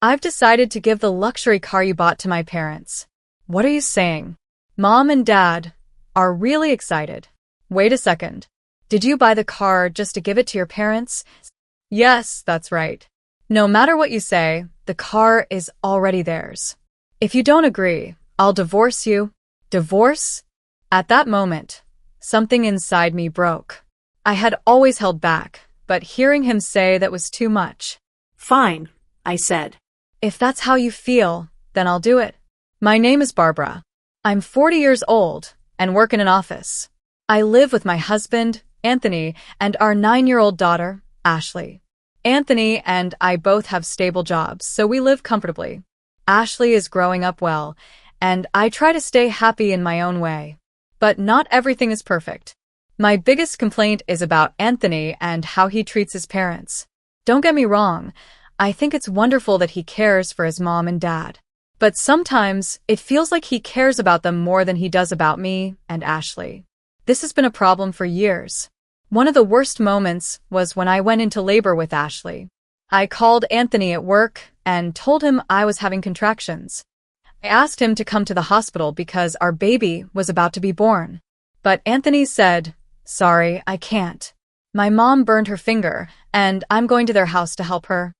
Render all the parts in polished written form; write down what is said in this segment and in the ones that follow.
I've decided to give the luxury car you bought to my parents. What are you saying? Mom and Dad are really excited. Wait a second. Did you buy the car just to give it to your parents? Yes, that's right. No matter what you say, the car is already theirs. If you don't agree, I'll divorce you. Divorce? At that moment, something inside me broke. I had always held back, but hearing him say that was too much. Fine, I said. If that's how you feel, then I'll do it. My name is Barbara. I'm 40 years old and work in an office. I live with my husband, Anthony, and our 9-year-old daughter, Ashley. Anthony and I both have stable jobs, so we live comfortably. Ashley is growing up well, and I try to stay happy in my own way. But not everything is perfect. My biggest complaint is about Anthony and how he treats his parents. Don't get me wrong, I think it's wonderful that he cares for his mom and dad. But sometimes, it feels like he cares about them more than he does about me and Ashley. This has been a problem for years. One of the worst moments was when I went into labor with Ashley. I called Anthony at work and told him I was having contractions. I asked him to come to the hospital because our baby was about to be born. But Anthony said, "Sorry, I can't. My mom burned her finger, and I'm going to their house to help her."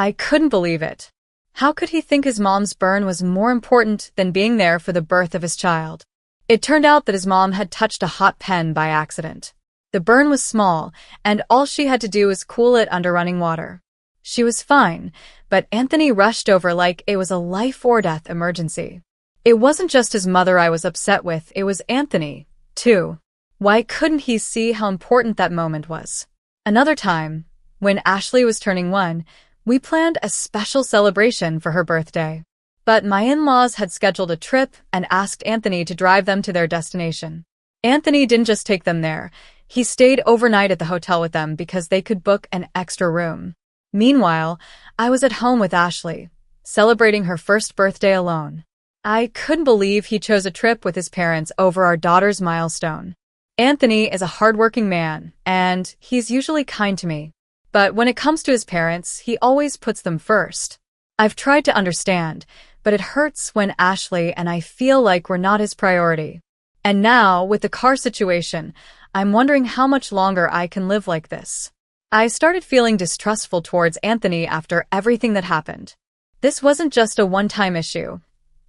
I couldn't believe it. How could he think his mom's burn was more important than being there for the birth of his child? It turned out that his mom had touched a hot pen by accident. The burn was small, and all she had to do was cool it under running water. She was fine, but Anthony rushed over like it was a life-or-death emergency. It wasn't just his mother I was upset with, it was Anthony, too. Why couldn't he see how important that moment was? Another time, when Ashley was turning 1, we planned a special celebration for her birthday. But my in-laws had scheduled a trip and asked Anthony to drive them to their destination. Anthony didn't just take them there. He stayed overnight at the hotel with them because they could book an extra room. Meanwhile, I was at home with Ashley, celebrating her first birthday alone. I couldn't believe he chose a trip with his parents over our daughter's milestone. Anthony is a hardworking man, and he's usually kind to me. But when it comes to his parents, he always puts them first. I've tried to understand, but it hurts when Ashley and I feel like we're not his priority. And now, with the car situation, I'm wondering how much longer I can live like this. I started feeling distrustful towards Anthony after everything that happened. This wasn't just a one-time issue.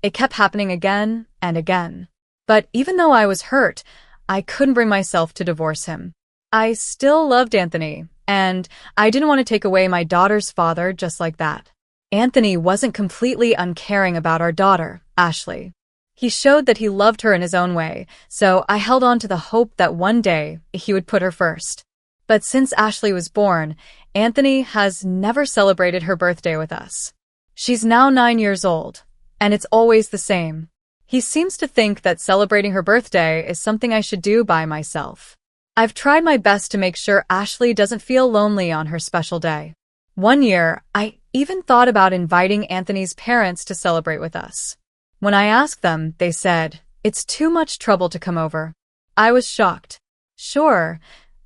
It kept happening again and again. But even though I was hurt, I couldn't bring myself to divorce him. I still loved Anthony, and I didn't want to take away my daughter's father just like that. Anthony wasn't completely uncaring about our daughter, Ashley. He showed that he loved her in his own way, so I held on to the hope that one day he would put her first. But since Ashley was born, Anthony has never celebrated her birthday with us. She's now 9 years old, and it's always the same. He seems to think that celebrating her birthday is something I should do by myself. I've tried my best to make sure Ashley doesn't feel lonely on her special day. One year, I even thought about inviting Anthony's parents to celebrate with us. When I asked them, they said, "It's too much trouble to come over." I was shocked. Sure,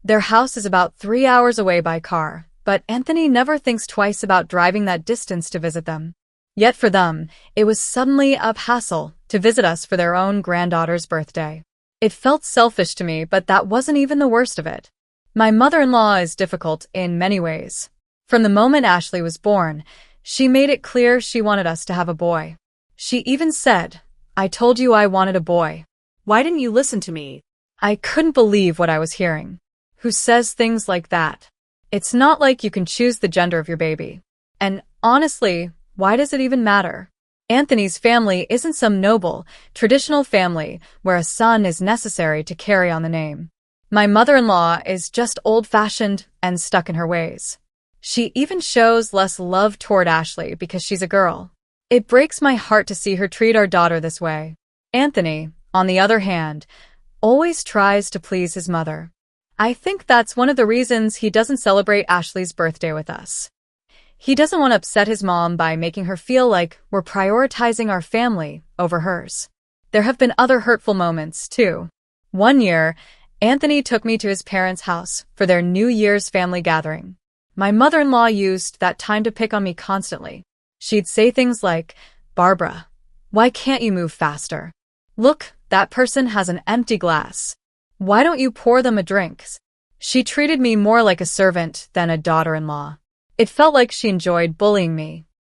their house is about 3 hours away by car, but Anthony never thinks twice about driving that distance to visit them. Yet for them, it was suddenly a hassle to visit us for their own granddaughter's birthday. It felt selfish to me, but that wasn't even the worst of it. My mother-in-law is difficult in many ways. From the moment Ashley was born, she made it clear she wanted us to have a boy. She even said, "I told you I wanted a boy. Why didn't you listen to me?" I couldn't believe what I was hearing. Who says things like that? It's not like you can choose the gender of your baby. And honestly, why does it even matter? Anthony's family isn't some noble, traditional family where a son is necessary to carry on the name. My mother-in-law is just old-fashioned and stuck in her ways. She even shows less love toward Ashley because she's a girl. It breaks my heart to see her treat our daughter this way. Anthony, on the other hand, always tries to please his mother. I think that's one of the reasons he doesn't celebrate Ashley's birthday with us. He doesn't want to upset his mom by making her feel like we're prioritizing our family over hers. There have been other hurtful moments, too. One year, Anthony took me to his parents' house for their New Year's family gathering. My mother-in-law used that time to pick on me constantly. She'd say things like, "Barbara, why can't you move faster? Look, that person has an empty glass. Why don't you pour them a drink?" She treated me more like a servant than a daughter-in-law. It felt like she enjoyed bullying me.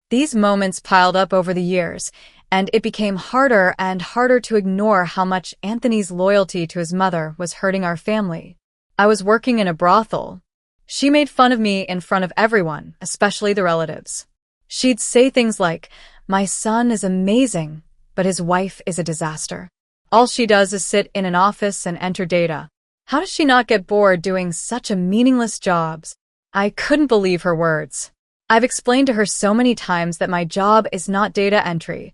These moments piled up over the years, and it became harder and harder to ignore how much Anthony's loyalty to his mother was hurting our family. I was working in a brothel. She made fun of me in front of everyone, especially the relatives. She'd say things like, "My son is amazing, but his wife is a disaster. All she does is sit in an office and enter data. How does she not get bored doing such a meaningless job?" I couldn't believe her words. I've explained to her so many times that my job is not data entry.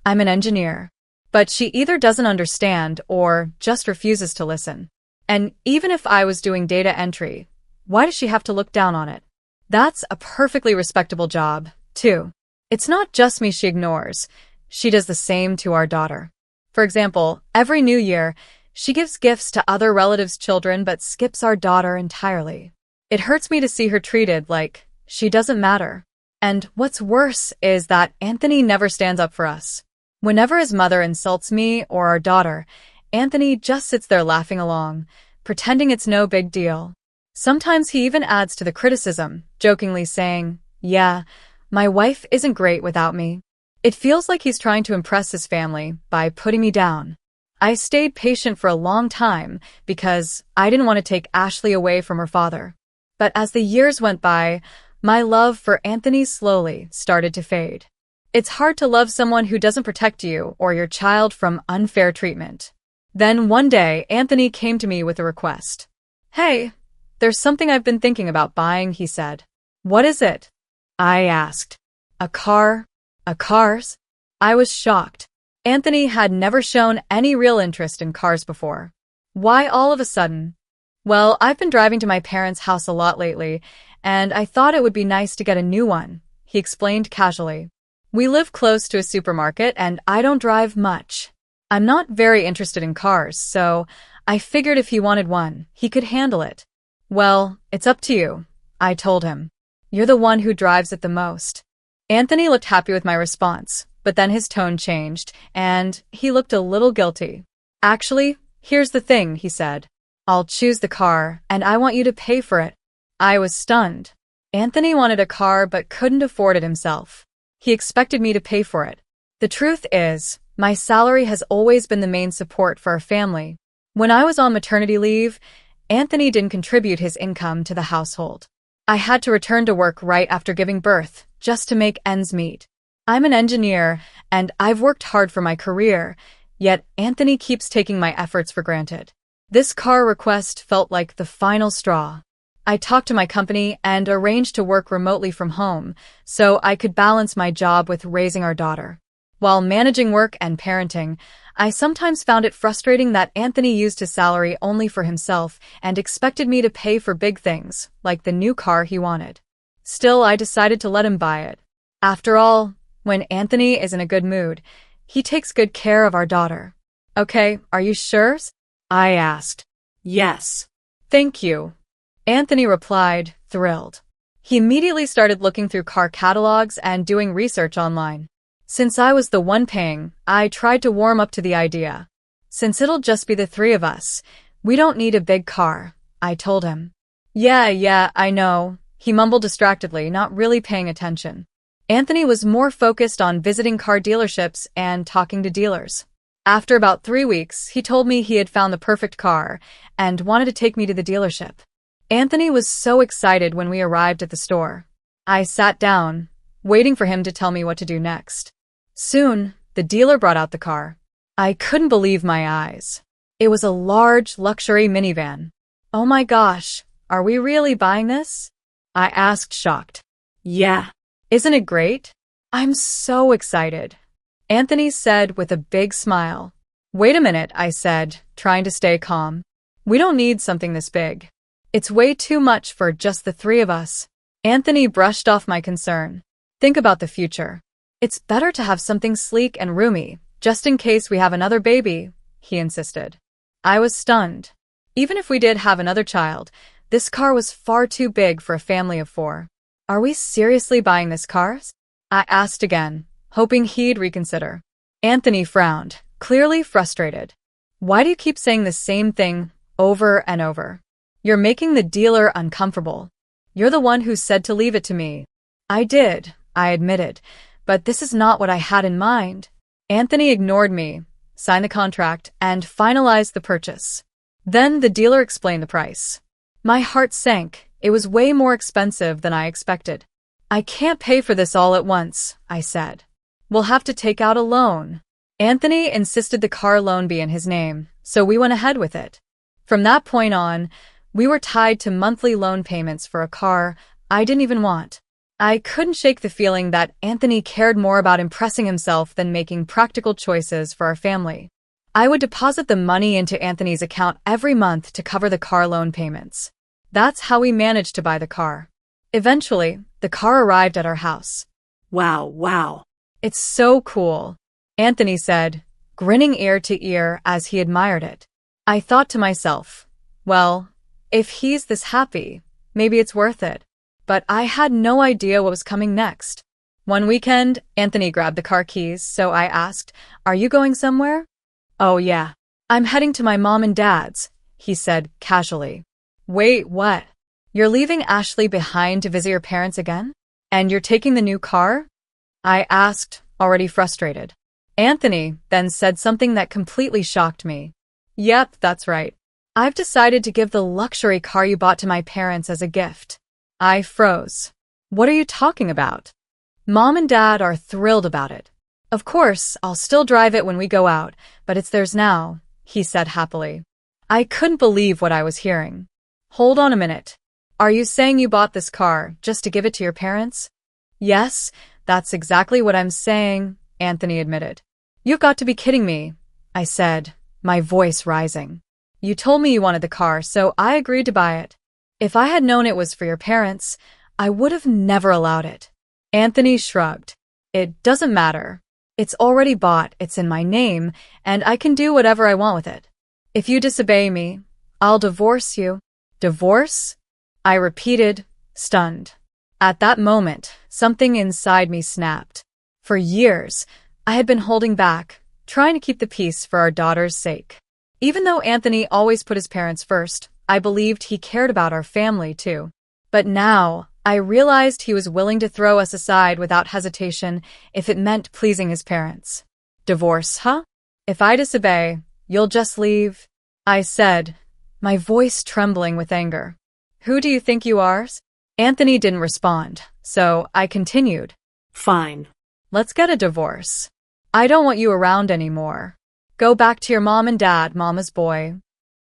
I'm an engineer. But she either doesn't understand or just refuses to listen. And even if I was doing data entry, why does she have to look down on it? That's a perfectly respectable job, too. It's not just me she ignores. She does the same to our daughter. For example, every New Year, she gives gifts to other relatives' children but skips our daughter entirely. It hurts me to see her treated like she doesn't matter. And what's worse is that Anthony never stands up for us. Whenever his mother insults me or our daughter, Anthony just sits there laughing along, pretending it's no big deal. Sometimes he even adds to the criticism, jokingly saying, "Yeah, my wife isn't great without me." It feels like he's trying to impress his family by putting me down. I stayed patient for a long time because I didn't want to take Ashley away from her father. But as the years went by, my love for Anthony slowly started to fade. It's hard to love someone who doesn't protect you or your child from unfair treatment. Then one day, Anthony came to me with a request. "Hey, there's something I've been thinking about buying," he said. "What is it?" I asked. "A car? A cars?" I was shocked. Anthony had never shown any real interest in cars before. Why all of a sudden? "Well, I've been driving to my parents' house a lot lately, and I thought it would be nice to get a new one," he explained casually. "We live close to a supermarket, and I don't drive much. I'm not very interested in cars, so I figured if he wanted one, he could handle it." "Well, it's up to you," I told him. "You're the one who drives it the most." Anthony looked happy with my response, but then his tone changed, and he looked a little guilty. "Actually, here's the thing," he said. "I'll choose the car, and I want you to pay for it." I was stunned. Anthony wanted a car but couldn't afford it himself. He expected me to pay for it. The truth is, my salary has always been the main support for our family. When I was on maternity leave, Anthony didn't contribute his income to the household. I had to return to work right after giving birth, just to make ends meet. I'm an engineer, and I've worked hard for my career, yet Anthony keeps taking my efforts for granted. This car request felt like the final straw. I talked to my company and arranged to work remotely from home so I could balance my job with raising our daughter. While managing work and parenting, I sometimes found it frustrating that Anthony used his salary only for himself and expected me to pay for big things, like the new car he wanted. Still, I decided to let him buy it. After all, when Anthony is in a good mood, he takes good care of our daughter. "Okay, are you sure?" I asked. "Yes." "Thank you," Anthony replied, thrilled. He immediately started looking through car catalogs and doing research online. Since I was the one paying, I tried to warm up to the idea. "Since it'll just be the three of us, we don't need a big car," I told him. Yeah, I know," he mumbled distractedly, not really paying attention. Anthony was more focused on visiting car dealerships and talking to dealers. After about 3 weeks, he told me he had found the perfect car and wanted to take me to the dealership. Anthony was so excited when we arrived at the store. I sat down, waiting for him to tell me what to do next. Soon, the dealer brought out the car. I couldn't believe my eyes. It was a large, luxury minivan. "Oh my gosh, are we really buying this?" I asked, shocked. "Yeah." "Isn't it great?" "I'm so excited," Anthony said with a big smile. "Wait a minute," I said, trying to stay calm. "We don't need something this big. It's way too much for just the three of us." Anthony brushed off my concern. "Think about the future. It's better to have something sleek and roomy, just in case we have another baby," he insisted. I was stunned. Even if we did have another child, this car was far too big for a family of 4. "Are we seriously buying this car?" I asked again, hoping he'd reconsider. Anthony frowned, clearly frustrated. Why do you keep saying the same thing over and over? You're making the dealer uncomfortable. You're the one who said to leave it to me. I did, I admitted, but this is not what I had in mind. Anthony ignored me, signed the contract, and finalized the purchase. Then the dealer explained the price. My heart sank. It was way more expensive than I expected. I can't pay for this all at once, I said. We'll have to take out a loan. Anthony insisted the car loan be in his name, so we went ahead with it. From that point on, we were tied to monthly loan payments for a car I didn't even want. I couldn't shake the feeling that Anthony cared more about impressing himself than making practical choices for our family. I would deposit the money into Anthony's account every month to cover the car loan payments. That's how we managed to buy the car. Eventually, the car arrived at our house. Wow. It's so cool, Anthony said, grinning ear to ear as he admired it. I thought to myself, well, if he's this happy, maybe it's worth it. But I had no idea what was coming next. One weekend, Anthony grabbed the car keys, so I asked, "Are you going somewhere?" "Oh yeah. I'm heading to my mom and dad's," he said casually. "Wait, what? You're leaving Ashley behind to visit your parents again? And you're taking the new car?" I asked, already frustrated. Anthony then said something that completely shocked me. "Yep, that's right. I've decided to give the luxury car you bought to my parents as a gift." I froze. "What are you talking about?" "Mom and Dad are thrilled about it. Of course, I'll still drive it when we go out, but it's theirs now," he said happily. I couldn't believe what I was hearing. "Hold on a minute. Are you saying you bought this car just to give it to your parents?" "Yes, that's exactly what I'm saying," Anthony admitted. "You've got to be kidding me," I said, my voice rising. "You told me you wanted the car, so I agreed to buy it. If I had known it was for your parents, I would have never allowed it." Anthony shrugged. "It doesn't matter. It's already bought, it's in my name, and I can do whatever I want with it. If you disobey me, I'll divorce you." "Divorce?" I repeated, stunned. At that moment, something inside me snapped. For years, I had been holding back, trying to keep the peace for our daughter's sake. Even though Anthony always put his parents first, I believed he cared about our family too. But now, I realized he was willing to throw us aside without hesitation if it meant pleasing his parents. "Divorce, huh? If I disobey, you'll just leave?" I said, my voice trembling with anger. "Who do you think you are?" Anthony didn't respond, so I continued. Fine. "Let's get a divorce. I don't want you around anymore. Go back to your mom and dad, mama's boy."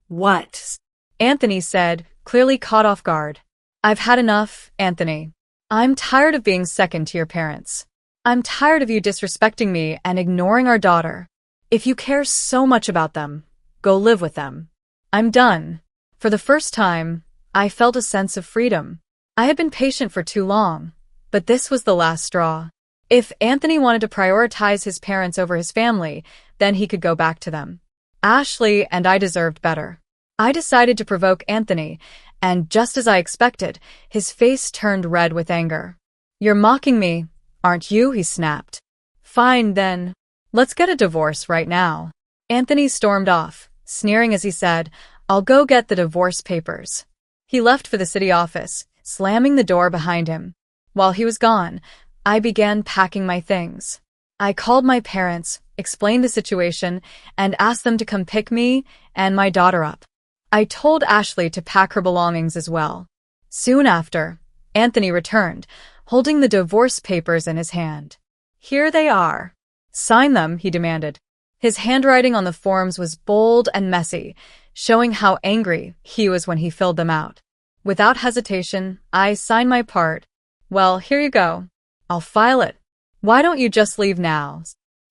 What? Anthony said, clearly caught off guard. "I've had enough, Anthony. I'm tired of being second to your parents. I'm tired of you disrespecting me and ignoring our daughter. If you care so much about them, go live with them. I'm done." For the first time, I felt a sense of freedom. I had been patient for too long, but this was the last straw. If Anthony wanted to prioritize his parents over his family, then he could go back to them. Ashley and I deserved better. I decided to provoke Anthony, and just as I expected, his face turned red with anger. "You're mocking me, aren't you?" he snapped. "Fine then. Let's get a divorce right now." Anthony stormed off, sneering as he said, "I'll go get the divorce papers." He left for the city office, slamming the door behind him. While he was gone, I began packing my things. I called my parents, explained the situation, and asked them to come pick me and my daughter up. I told Ashley to pack her belongings as well. Soon after, Anthony returned, holding the divorce papers in his hand. "Here they are. Sign them," he demanded. His handwriting on the forms was bold and messy, showing how angry he was when he filled them out. Without hesitation, I signed my part. "Well, here you go. I'll file it. Why don't you just leave now?"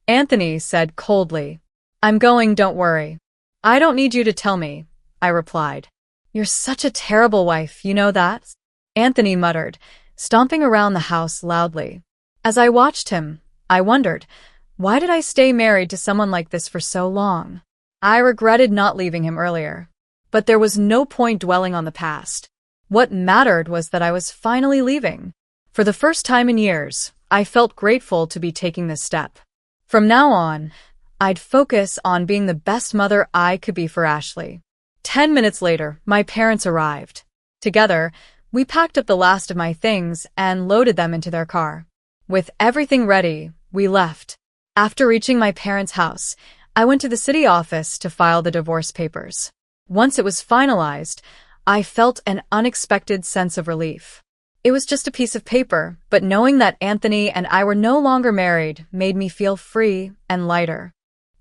Anthony said coldly. "I'm going, don't worry." "I don't need you to tell me," I replied. "You're such a terrible wife, you know that?" Anthony muttered, stomping around the house loudly. As I watched him, I wondered, why did I stay married to someone like this for so long? I regretted not leaving him earlier. But there was no point dwelling on the past. What mattered was that I was finally leaving. For the first time in years, I felt grateful to be taking this step. From now on, I'd focus on being the best mother I could be for Ashley. 10 minutes later, my parents arrived. Together, we packed up the last of my things and loaded them into their car. With everything ready, we left. After reaching my parents' house, I went to the city office to file the divorce papers. Once it was finalized, I felt an unexpected sense of relief. It was just a piece of paper, but knowing that Anthony and I were no longer married made me feel free and lighter.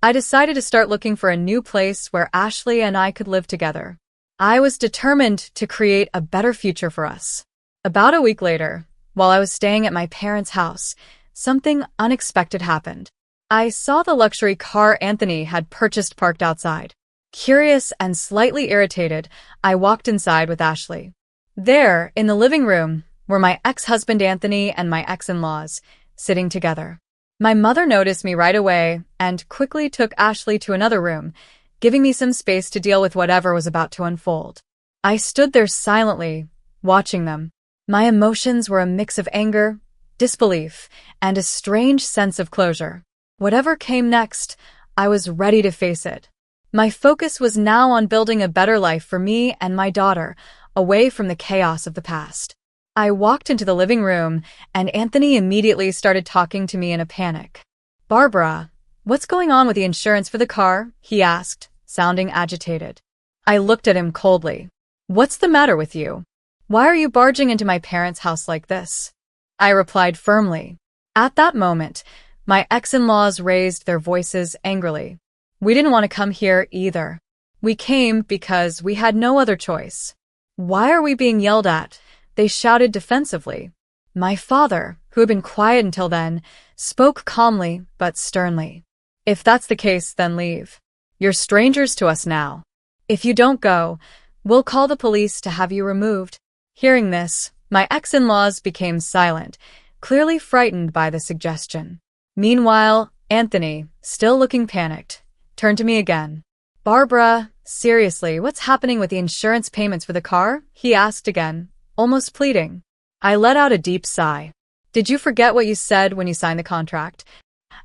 I decided to start looking for a new place where Ashley and I could live together. I was determined to create a better future for us. About a week later, while I was staying at my parents' house, something unexpected happened. I saw the luxury car Anthony had purchased parked outside. Curious and slightly irritated, I walked inside with Ashley. There, in the living room, were my ex-husband Anthony and my ex-in-laws, sitting together. My mother noticed me right away and quickly took Ashley to another room, giving me some space to deal with whatever was about to unfold. I stood there silently, watching them. My emotions were a mix of anger, disbelief, and a strange sense of closure. Whatever came next, I was ready to face it. My focus was now on building a better life for me and my daughter, away from the chaos of the past. I walked into the living room, and Anthony immediately started talking to me in a panic. "Barbara, what's going on with the insurance for the car?" he asked, sounding agitated. I looked at him coldly. "What's the matter with you? Why are you barging into my parents' house like this?" I replied firmly. At that moment, my ex-in-laws raised their voices angrily. "We didn't want to come here either. We came because we had no other choice." "Why are we being yelled at?" they shouted defensively. My father, who had been quiet until then, spoke calmly but sternly. "If that's the case, then leave. You're strangers to us now. If you don't go, we'll call the police to have you removed." Hearing this, my ex-in-laws became silent, clearly frightened by the suggestion. Meanwhile, Anthony, still looking panicked, turned to me again. "Barbara, seriously, what's happening with the insurance payments for the car?" he asked again, almost pleading. I let out a deep sigh. "Did you forget what you said when you signed the contract?"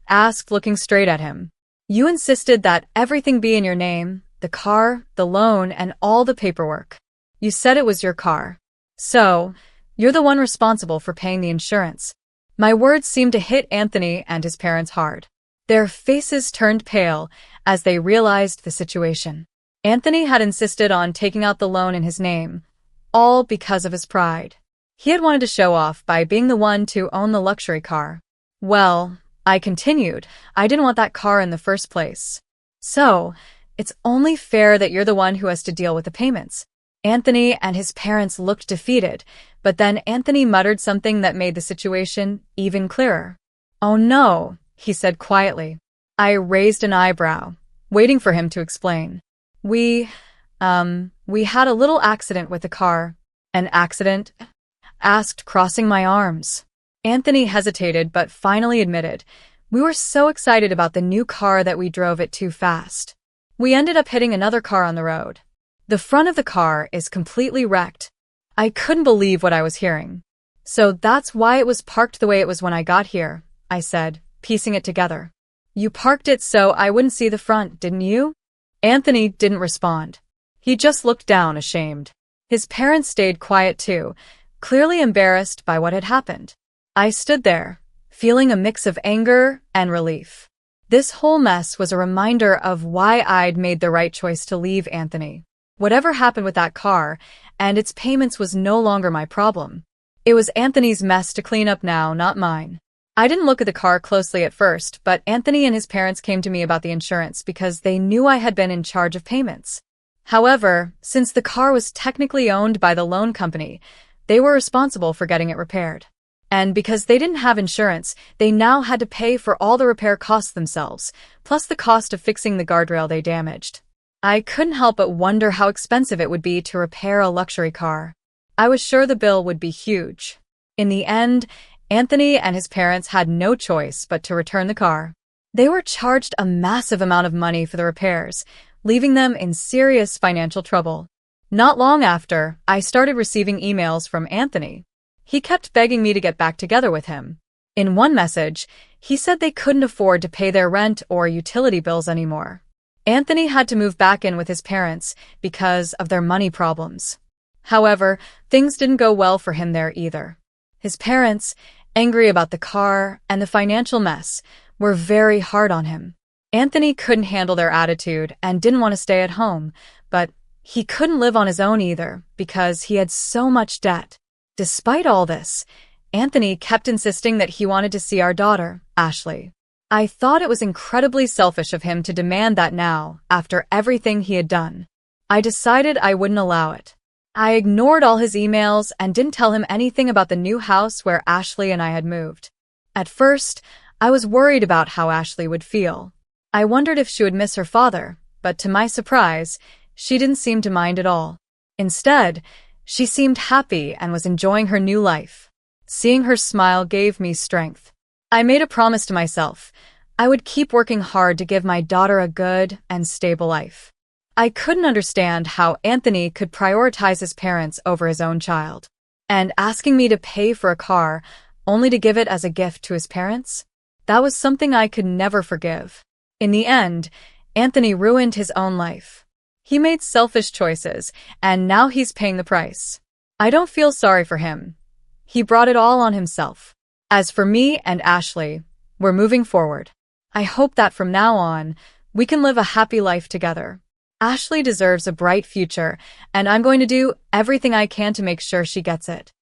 asked, looking straight at him. "You insisted that everything be in your name, the car, the loan, and all the paperwork. You said it was your car. So, you're the one responsible for paying the insurance." My words seemed to hit Anthony and his parents hard. Their faces turned pale as they realized the situation. Anthony had insisted on taking out the loan in his name, all because of his pride. He had wanted to show off by being the one to own the luxury car. "Well," I continued, "I didn't want that car in the first place. So, it's only fair that you're the one who has to deal with the payments." Anthony and his parents looked defeated, but then Anthony muttered something that made the situation even clearer. "Oh no," he said quietly. I raised an eyebrow, waiting for him to explain. We had a little accident with the car." "An accident?" asked, crossing my arms. Anthony hesitated but finally admitted, "We were so excited about the new car that we drove it too fast. We ended up hitting another car on the road. The front of the car is completely wrecked." I couldn't believe what I was hearing. "So that's why it was parked the way it was when I got here," I said, piecing it together. "You parked it so I wouldn't see the front, didn't you?" Anthony didn't respond. He just looked down, ashamed. His parents stayed quiet too, clearly embarrassed by what had happened. I stood there, feeling a mix of anger and relief. This whole mess was a reminder of why I'd made the right choice to leave Anthony. Whatever happened with that car and its payments was no longer my problem. It was Anthony's mess to clean up now, not mine. I didn't look at the car closely at first, but Anthony and his parents came to me about the insurance because they knew I had been in charge of payments. However, since the car was technically owned by the loan company, they were responsible for getting it repaired. And because they didn't have insurance, they now had to pay for all the repair costs themselves, plus the cost of fixing the guardrail they damaged. I couldn't help but wonder how expensive it would be to repair a luxury car. I was sure the bill would be huge. In the end, Anthony and his parents had no choice but to return the car. They were charged a massive amount of money for the repairs, leaving them in serious financial trouble. Not long after, I started receiving emails from Anthony. He kept begging me to get back together with him. In one message, he said they couldn't afford to pay their rent or utility bills anymore. Anthony had to move back in with his parents because of their money problems. However, things didn't go well for him there either. His parents, angry about the car and the financial mess, were very hard on him. Anthony couldn't handle their attitude and didn't want to stay at home, but he couldn't live on his own either because he had so much debt. Despite all this, Anthony kept insisting that he wanted to see our daughter, Ashley. I thought it was incredibly selfish of him to demand that now, after everything he had done. I decided I wouldn't allow it. I ignored all his emails and didn't tell him anything about the new house where Ashley and I had moved. At first, I was worried about how Ashley would feel. I wondered if she would miss her father, but to my surprise, she didn't seem to mind at all. Instead, she seemed happy and was enjoying her new life. Seeing her smile gave me strength. I made a promise to myself. I would keep working hard to give my daughter a good and stable life. I couldn't understand how Anthony could prioritize his parents over his own child. And asking me to pay for a car only to give it as a gift to his parents? That was something I could never forgive. In the end, Anthony ruined his own life. He made selfish choices, and now he's paying the price. I don't feel sorry for him. He brought it all on himself. As for me and Ashley, we're moving forward. I hope that from now on, we can live a happy life together. Ashley deserves a bright future, and I'm going to do everything I can to make sure she gets it.